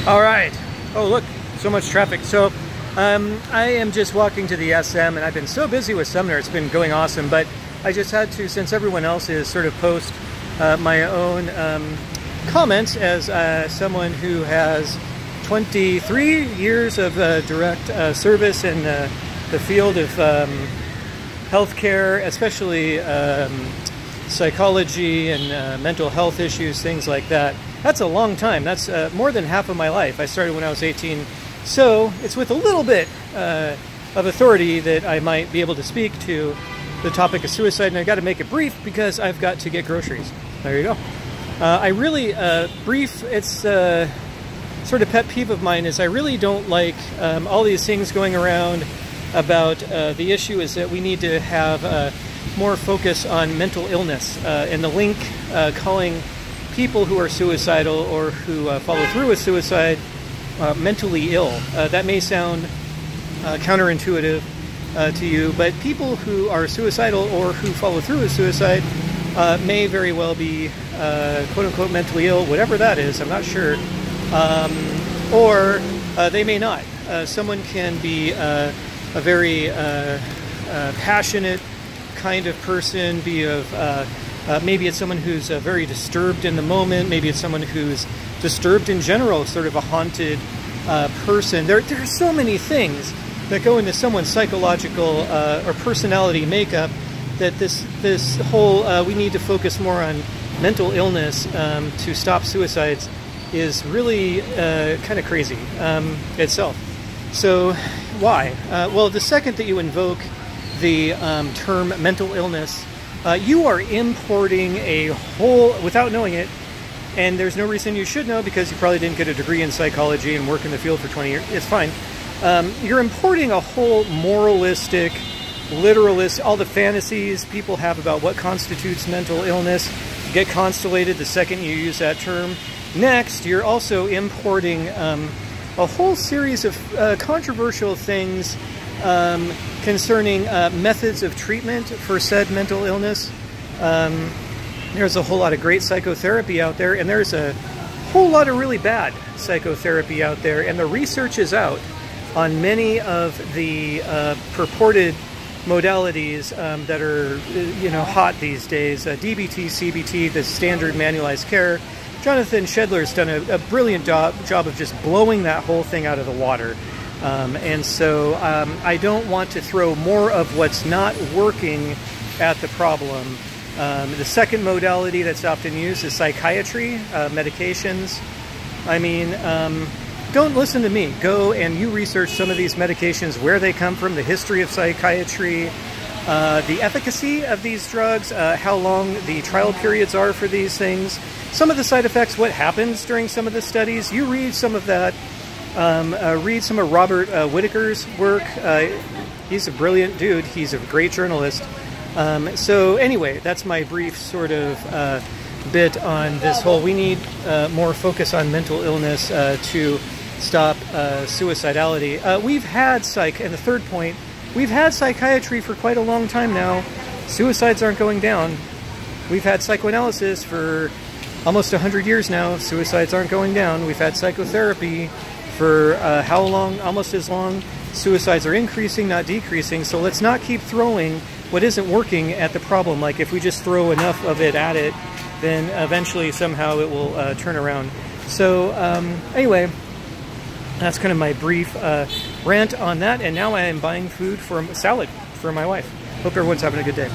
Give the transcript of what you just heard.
All right. Oh, look, so much traffic. So I am just walking to the SM, and I've been so busy with Sumner. It's been going awesome, but I just had to, since everyone else is, sort of post my own comments as someone who has 23 years of direct service in the field of healthcare, especially psychology and mental health issues, things like that. That's a long time. That's more than half of my life. I started when I was 18. So it's with a little bit of authority that I might be able to speak to the topic of suicide. And I got to make it brief because I've got to get groceries. There you go. I really, brief, it's sort of pet peeve of mine is I really don't like all these things going around about the issue is that we need to have more focus on mental illness and the link calling people who are suicidal or who follow through with suicide mentally ill. That may sound counterintuitive to you, but people who are suicidal or who follow through with suicide may very well be quote-unquote mentally ill, whatever that is, I'm not sure, or they may not. Someone can be a very passionate kind of person, be of maybe it's someone who's very disturbed in the moment, maybe it's someone who's disturbed in general, sort of a haunted person. There are so many things that go into someone's psychological or personality makeup that this whole we need to focus more on mental illness to stop suicides is really kind of crazy itself. So why? Well, the second that you invoke the term mental illness, you are importing a whole, without knowing it, and there's no reason you should know because you probably didn't get a degree in psychology and work in the field for 20 years, it's fine. You're importing a whole moralistic, literalist, all the fantasies people have about what constitutes mental illness get constellated the second you use that term. Next, you're also importing a whole series of controversial things concerning methods of treatment for said mental illness. There's a whole lot of great psychotherapy out there, and there's a whole lot of really bad psychotherapy out there, and the research is out on many of the purported modalities that are, hot these days. DBT, CBT, the standard manualized care. Jonathan Shedler's done a brilliant job of just blowing that whole thing out of the water. And so I don't want to throw more of what's not working at the problem. The second modality that's often used is psychiatry, medications. I mean, don't listen to me. Go and you research some of these medications, where they come from, the history of psychiatry, the efficacy of these drugs, how long the trial periods are for these things, some of the side effects, what happens during some of the studies. You read some of that. Read some of Robert Whitaker's work. He's a brilliant dude. He's a great journalist. So anyway, that's my brief sort of bit on this whole, we need more focus on mental illness to stop suicidality. We've had and the third point, we've had psychiatry for quite a long time now. Suicides aren't going down. We've had psychoanalysis for almost 100 years now. Suicides aren't going down. We've had psychotherapy for how long? Almost as long. Suicides are increasing, not decreasing. So let's not keep throwing what isn't working at the problem. Like if we just throw enough of it at it, then eventually somehow it will turn around. So anyway, that's kind of my brief rant on that. And now I am buying food for salad for my wife. Hope everyone's having a good day.